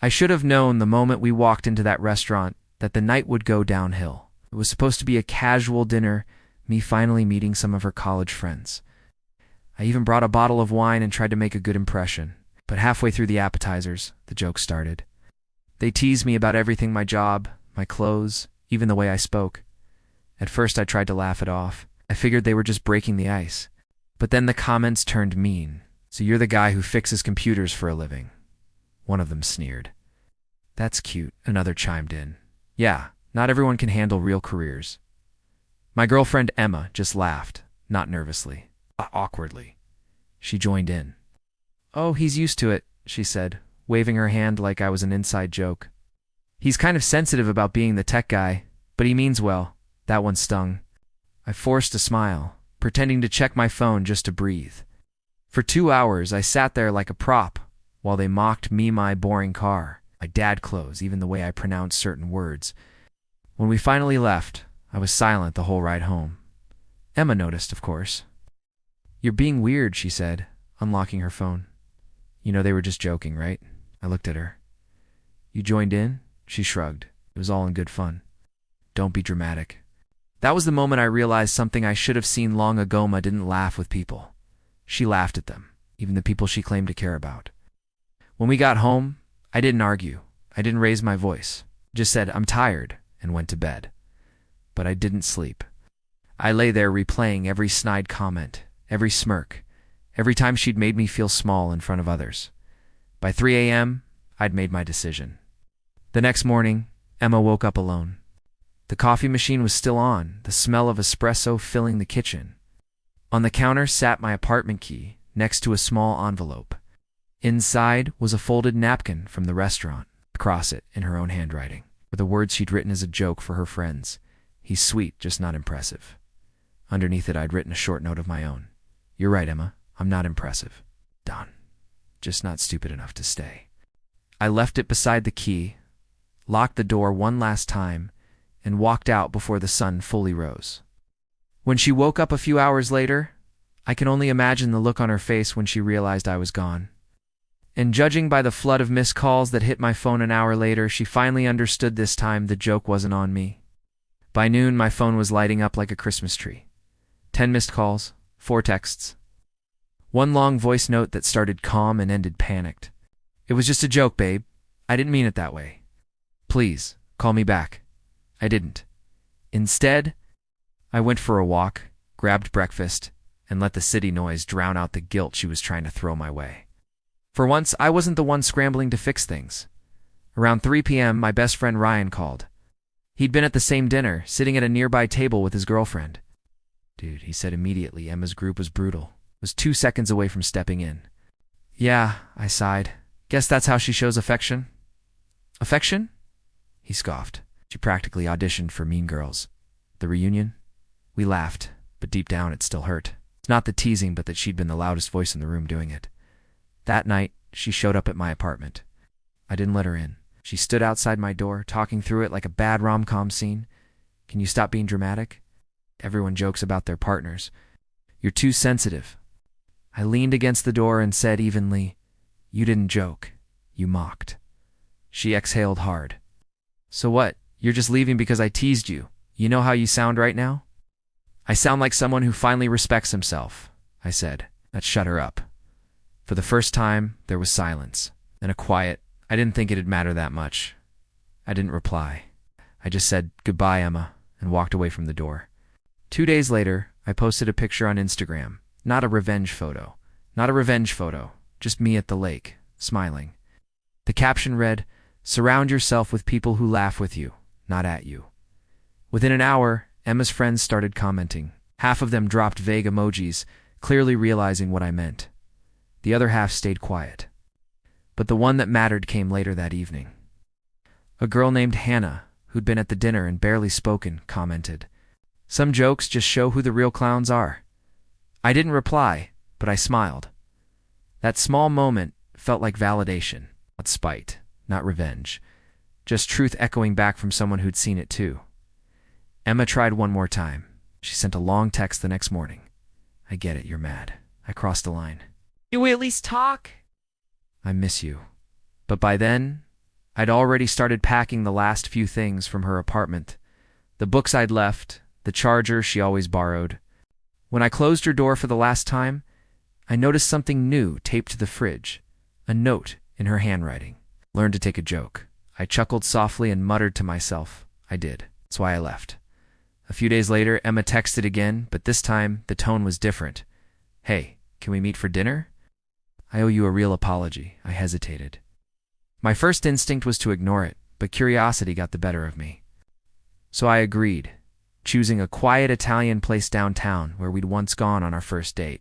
I should have known the moment we walked into that restaurant that the night would go downhill. It was supposed to be a casual dinner, me finally meeting some of her college friends. I even brought a bottle of wine and tried to make a good impression. But halfway through the appetizers, the joke started. They teased me about everything: my job, my clothes, even the way I spoke. At first I tried to laugh it off. I figured they were just breaking the ice. But then the comments turned mean. "So you're the guy who fixes computers for a living?" One of them sneered. "That's cute," another chimed in. "Yeah, not everyone can handle real careers." My girlfriend Emma just laughed, not nervously, awkwardly. She joined in. "Oh, he's used to it," she said, waving her hand like I was an inside joke. "He's kind of sensitive about being the tech guy, but he means well." That one stung. I forced a smile, pretending to check my phone just to breathe. For 2 hours, I sat there like a prop while they mocked me, my boring car, my dad clothes, even the way I pronounced certain words. When we finally left, I was silent the whole ride home. Emma noticed, of course. "You're being weird," she said, unlocking her phone. "You know they were just joking, right?" I looked at her. "You joined in?" She shrugged. "It was all in good fun." "Don't be dramatic." That was the moment I realized something I should have seen long ago. Emma didn't laugh with people. She laughed at them, even the people she claimed to care about. When we got home, I didn't argue. I didn't raise my voice. Just said, "I'm tired," and went to bed. But I didn't sleep. I lay there replaying every snide comment, every smirk, every time she'd made me feel small in front of others. By 3 a.m., I'd made my decision. The next morning, Emma woke up alone. The coffee machine was still on, the smell of espresso filling the kitchen. On the counter sat my apartment key, next to a small envelope. Inside was a folded napkin from the restaurant. Across it, in her own handwriting, were the words she'd written as a joke for her friends. "He's sweet, just not impressive." Underneath it, I'd written a short note of my own. "You're right, Emma. I'm not impressive. Done. Just not stupid enough to stay." I left it beside the key, locked the door one last time, and walked out before the sun fully rose. When she woke up a few hours later, I can only imagine the look on her face when she realized I was gone. And judging by the flood of missed calls that hit my phone an hour later, she finally understood this time the joke wasn't on me. By noon, my phone was lighting up like a Christmas tree. 10 missed calls, 4 texts. One long voice note that started calm and ended panicked. "It was just a joke, babe. I didn't mean it that way. Please, call me back." I didn't. Instead, I went for a walk, grabbed breakfast, and let the city noise drown out the guilt she was trying to throw my way. For once, I wasn't the one scrambling to fix things. Around 3 p.m., my best friend Ryan called. He'd been at the same dinner, sitting at a nearby table with his girlfriend. "Dude," he said immediately, "Emma's group was brutal. Was 2 seconds away from stepping in." "Yeah," I sighed. "Guess that's how she shows affection." "Affection?" He scoffed. "She practically auditioned for Mean Girls." "The reunion?" We laughed, but deep down it still hurt. It's not the teasing, but that she'd been the loudest voice in the room doing it. That night, she showed up at my apartment. I didn't let her in. She stood outside my door, talking through it like a bad rom-com scene. "Can you stop being dramatic? Everyone jokes about their partners. You're too sensitive." I leaned against the door and said evenly, "You didn't joke. You mocked." She exhaled hard. "So what? You're just leaving because I teased you. You know how you sound right now?" "I sound like someone who finally respects himself," I said. That shut her up. For the first time, there was silence, and a quiet. I didn't think it'd matter that much. I didn't reply. I just said, "Goodbye, Emma," and walked away from the door. 2 days later, I posted a picture on Instagram. Not a revenge photo. Not a revenge photo. Just me at the lake, smiling. The caption read, "Surround yourself with people who laugh with you, not at you." Within an hour, Emma's friends started commenting. Half of them dropped vague emojis, clearly realizing what I meant. The other half stayed quiet. But the one that mattered came later that evening. A girl named Hannah, who'd been at the dinner and barely spoken, commented, "Some jokes just show who the real clowns are." I didn't reply, but I smiled. That small moment felt like validation, not spite, not revenge, just truth echoing back from someone who'd seen it too. Emma tried one more time. She sent a long text the next morning. "I get it, you're mad. I crossed the line. Can we at least talk? I miss you." But by then, I'd already started packing the last few things from her apartment. The books I'd left, the charger she always borrowed. When I closed her door for the last time, I noticed something new taped to the fridge, a note in her handwriting. Learn to take a joke. I chuckled softly and muttered to myself, I did. That's why I left. A few days later, Emma texted again, but this time the tone was different. Hey, can we meet for dinner? I owe you a real apology. I hesitated. My first instinct was to ignore it, but curiosity got the better of me. So I agreed, choosing a quiet Italian place downtown where we'd once gone on our first date.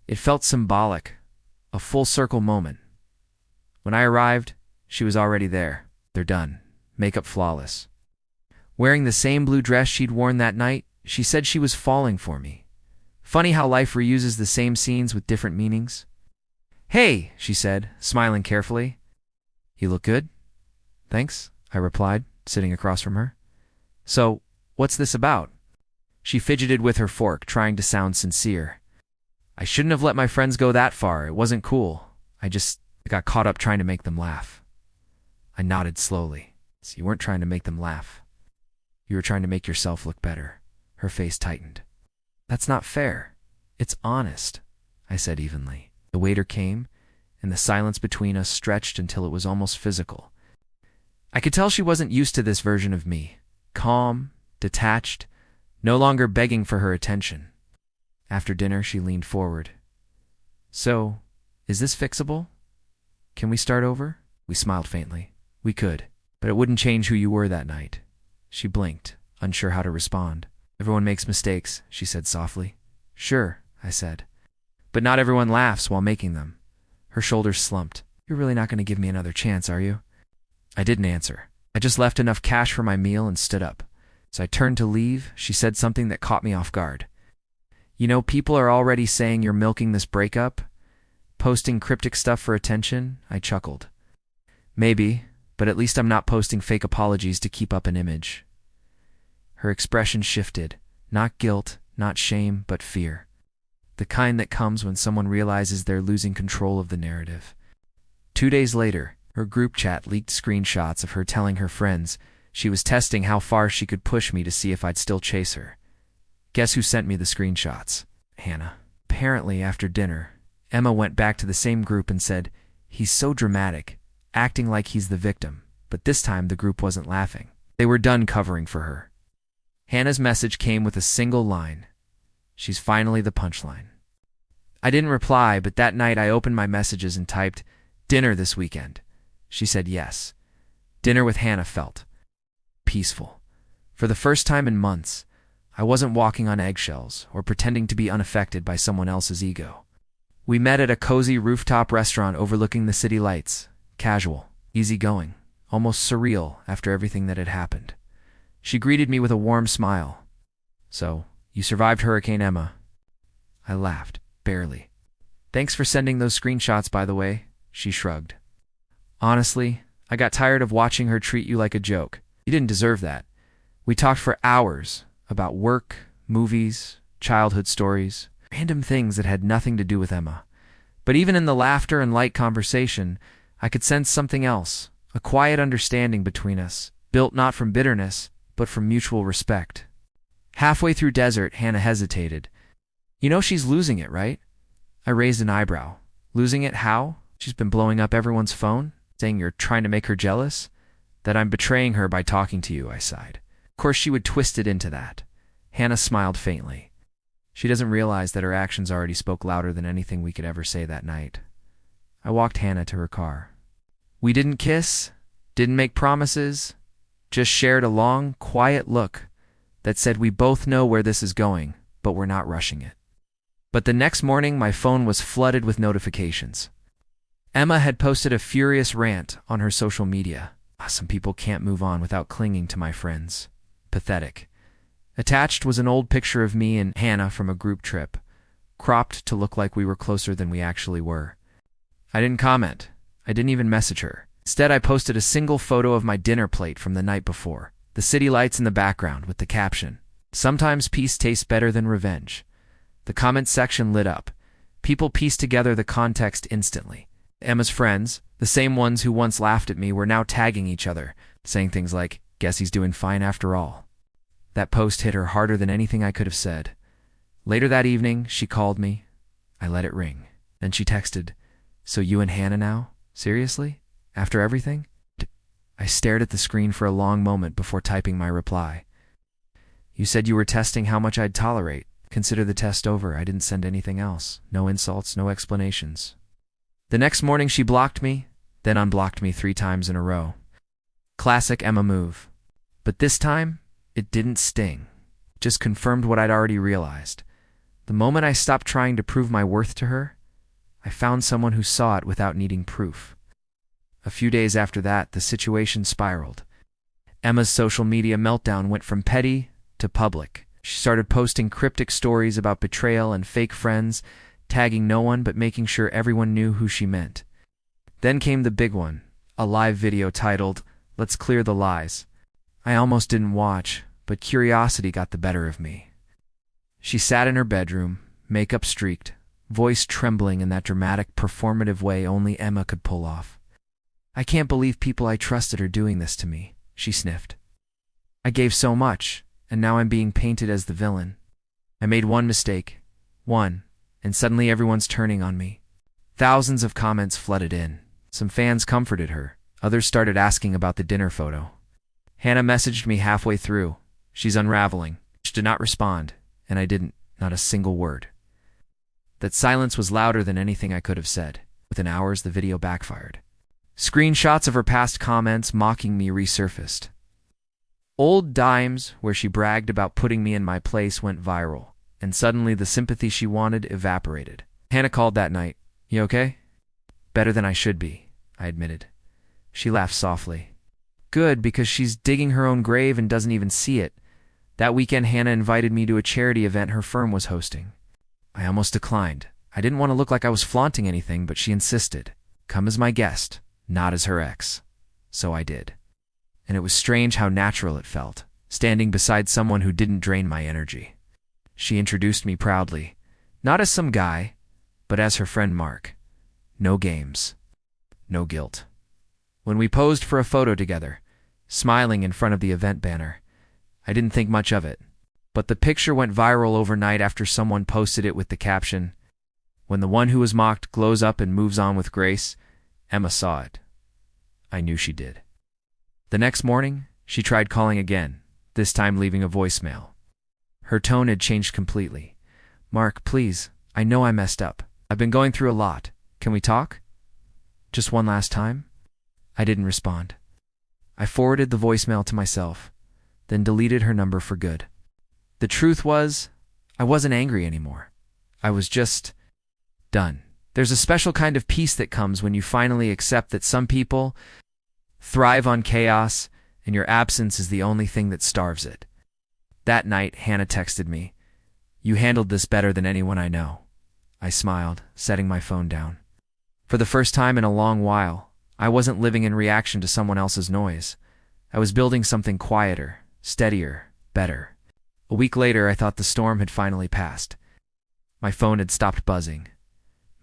It felt symbolic, a full-circle moment. When I arrived, she was already there. They're done. Makeup flawless. Wearing the same blue dress she'd worn that night, she said she was falling for me. Funny how life reuses the same scenes with different meanings. Hey, she said, smiling carefully. You look good? Thanks, I replied, sitting across from her. So, what's this about? She fidgeted with her fork, trying to sound sincere. I shouldn't have let my friends go that far. It wasn't cool. I just got caught up trying to make them laugh. I nodded slowly. So you weren't trying to make them laugh. You were trying to make yourself look better. Her face tightened. That's not fair. It's honest, I said evenly. The waiter came, and the silence between us stretched until it was almost physical. I could tell she wasn't used to this version of me. Calm, detached, no longer begging for her attention. After dinner, she leaned forward. So, is this fixable? Can we start over? We smiled faintly. We could, but it wouldn't change who you were that night. She blinked, unsure how to respond. Everyone makes mistakes, she said softly. Sure, I said. But not everyone laughs while making them. Her shoulders slumped. You're really not going to give me another chance, are you? I didn't answer. I just left enough cash for my meal and stood up. As I turned to leave, she said something that caught me off guard. You know, people are already saying you're milking this breakup? Posting cryptic stuff for attention? I chuckled. Maybe, but at least I'm not posting fake apologies to keep up an image. Her expression shifted. Not guilt, not shame, but fear. The kind that comes when someone realizes they're losing control of the narrative. 2 days later, her group chat leaked screenshots of her telling her friends she was testing how far she could push me to see if I'd still chase her. Guess who sent me the screenshots? Hannah. Apparently, after dinner, Emma went back to the same group and said, he's so dramatic, acting like he's the victim, but this time the group wasn't laughing. They were done covering for her. Hannah's message came with a single line. She's finally the punchline. I didn't reply, but that night I opened my messages and typed, dinner this weekend. She said yes. Dinner with Hannah felt peaceful. For the first time in months, I wasn't walking on eggshells or pretending to be unaffected by someone else's ego. We met at a cozy rooftop restaurant overlooking the city lights. Casual, easygoing, almost surreal after everything that had happened. She greeted me with a warm smile. So, you survived Hurricane Emma. I laughed, barely. Thanks for sending those screenshots, by the way, she shrugged. Honestly, I got tired of watching her treat you like a joke. You didn't deserve that. We talked for hours about work, movies, childhood stories, random things that had nothing to do with Emma. But even in the laughter and light conversation, I could sense something else, a quiet understanding between us, built not from bitterness, but from mutual respect. Halfway through dessert, Hannah hesitated. You know she's losing it, right? I raised an eyebrow. Losing it how? She's been blowing up everyone's phone, saying you're trying to make her jealous? That I'm betraying her by talking to you, I sighed. Of course she would twist it into that. Hannah smiled faintly. She doesn't realize that her actions already spoke louder than anything we could ever say that night. I walked Hannah to her car. We didn't kiss, didn't make promises, just shared a long, quiet look that said we both know where this is going, but we're not rushing it. But the next morning, my phone was flooded with notifications. Emma had posted a furious rant on her social media. Some people can't move on without clinging to my friends. Pathetic. Attached was an old picture of me and Hannah from a group trip, cropped to look like we were closer than we actually were. I didn't comment. I didn't even message her. Instead, I posted a single photo of my dinner plate from the night before, the city lights in the background with the caption, "Sometimes peace tastes better than revenge." The comment section lit up. People pieced together the context instantly. Emma's friends, the same ones who once laughed at me, were now tagging each other, saying things like, "Guess he's doing fine after all." That post hit her harder than anything I could have said. Later that evening, she called me. I let it ring. Then she texted, "So you and Hannah now? Seriously? After everything?" I stared at the screen for a long moment before typing my reply. "You said you were testing how much I'd tolerate. Consider the test over. I didn't send anything else. No insults, no explanations." The next morning she blocked me, then unblocked me 3 times in a row. Classic Emma move. But this time, it didn't sting. Just confirmed what I'd already realized. The moment I stopped trying to prove my worth to her, I found someone who saw it without needing proof. A few days after that, the situation spiraled. Emma's social media meltdown went from petty to public. She started posting cryptic stories about betrayal and fake friends, tagging no one but making sure everyone knew who she meant. Then came the big one, a live video titled, "Let's Clear the Lies." I almost didn't watch, but curiosity got the better of me. She sat in her bedroom, makeup streaked, voice trembling in that dramatic, performative way only Emma could pull off. "I can't believe people I trusted are doing this to me," she sniffed. "I gave so much, and now I'm being painted as the villain. I made one mistake. One. And suddenly everyone's turning on me." Thousands of comments flooded in. Some fans comforted her. Others started asking about the dinner photo. Hannah messaged me halfway through. "She's unraveling." She did not respond, and I didn't, not a single word. That silence was louder than anything I could have said. Within hours, the video backfired. Screenshots of her past comments mocking me resurfaced. Old dimes where she bragged about putting me in my place went viral, and suddenly the sympathy she wanted evaporated. Hannah called that night. "You okay?" "Better than I should be," I admitted. She laughed softly. "Good, because she's digging her own grave and doesn't even see it." That weekend, Hannah invited me to a charity event her firm was hosting. I almost declined. I didn't want to look like I was flaunting anything, but she insisted. Come as my guest, not as her ex. So I did. And it was strange how natural it felt, standing beside someone who didn't drain my energy. She introduced me proudly, not as some guy, but as her friend Mark. No games. No guilt. When we posed for a photo together, smiling in front of the event banner, I didn't think much of it. But the picture went viral overnight after someone posted it with the caption, "When the one who was mocked glows up and moves on with grace, Emma saw it." I knew she did. The next morning, she tried calling again, this time leaving a voicemail. Her tone had changed completely. "Mark, please, I know I messed up. I've been going through a lot. Can we talk? Just one last time?" I didn't respond. I forwarded the voicemail to myself, then deleted her number for good. The truth was, I wasn't angry anymore. I was just done. There's a special kind of peace that comes when you finally accept that some people thrive on chaos and your absence is the only thing that starves it. That night, Hannah texted me, "You handled this better than anyone I know." I smiled, setting my phone down. For the first time in a long while, I wasn't living in reaction to someone else's noise. I was building something quieter, steadier, better. A week later, I thought the storm had finally passed. My phone had stopped buzzing.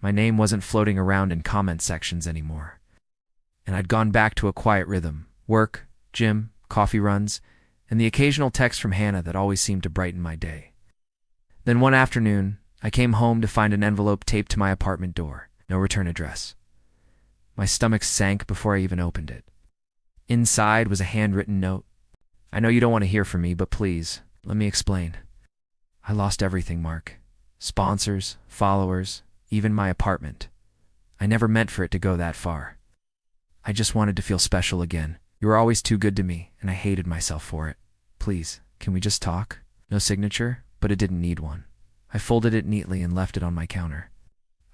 My name wasn't floating around in comment sections anymore. And I'd gone back to a quiet rhythm: work, gym, coffee runs, and the occasional text from Hannah that always seemed to brighten my day. Then one afternoon, I came home to find an envelope taped to my apartment door. No return address. My stomach sank before I even opened it. Inside was a handwritten note. "I know you don't want to hear from me, but please, let me explain. I lost everything, Mark. Sponsors, followers, even my apartment. I never meant for it to go that far. I just wanted to feel special again. You were always too good to me, and I hated myself for it. Please, can we just talk?" No signature, but it didn't need one. I folded it neatly and left it on my counter.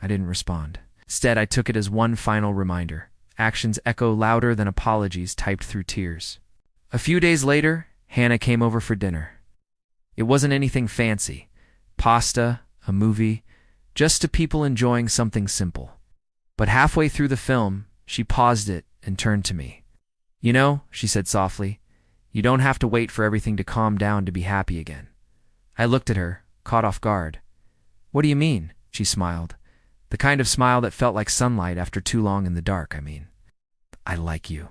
I didn't respond. Instead, I took it as one final reminder. Actions echo louder than apologies typed through tears. A few days later, Hannah came over for dinner. It wasn't anything fancy. Pasta, a movie, just two people enjoying something simple. But halfway through the film, she paused it and turned to me. "You know," she said softly, "you don't have to wait for everything to calm down to be happy again." I looked at her, caught off guard. "What do you mean?" She smiled. The kind of smile that felt like sunlight after too long in the dark, I mean. I like you.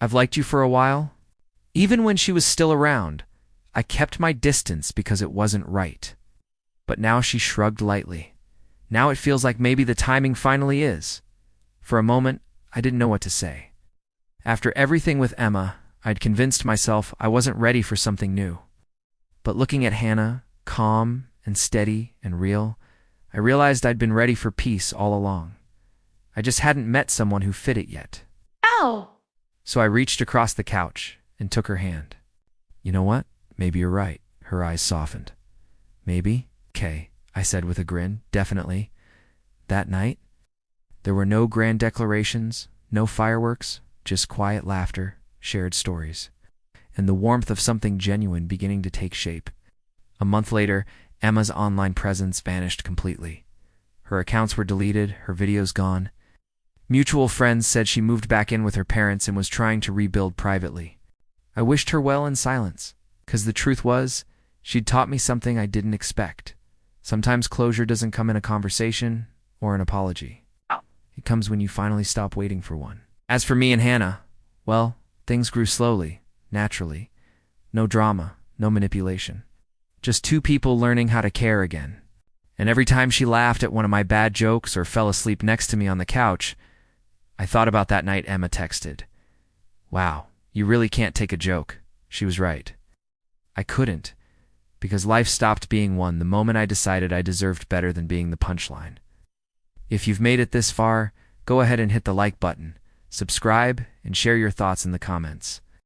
I've liked you for a while. Even when she was still around, I kept my distance because it wasn't right. But now she shrugged lightly. Now it feels like maybe the timing finally is. For a moment, I didn't know what to say. After everything with Emma, I'd convinced myself I wasn't ready for something new. But looking at Hannah, calm and steady and real, I realized I'd been ready for peace all along. I just hadn't met someone who fit it yet. Ow! So I reached across the couch and took her hand. You know what? Maybe you're right. Her eyes softened. Maybe? Okay, I said with a grin. Definitely. That night, there were no grand declarations, no fireworks, just quiet laughter, shared stories, and the warmth of something genuine beginning to take shape. A month later, Emma's online presence vanished completely. Her accounts were deleted, her videos gone. Mutual friends said she moved back in with her parents and was trying to rebuild privately. I wished her well in silence, because the truth was, she'd taught me something I didn't expect. Sometimes closure doesn't come in a conversation or an apology. It comes when you finally stop waiting for one. As for me and Hannah, well, things grew slowly, naturally. No drama, no manipulation. Just two people learning how to care again. And every time she laughed at one of my bad jokes or fell asleep next to me on the couch, I thought about that night Emma texted. Wow, you really can't take a joke. She was right. I couldn't, because life stopped being one the moment I decided I deserved better than being the punchline. If you've made it this far, go ahead and hit the like button, subscribe, and share your thoughts in the comments.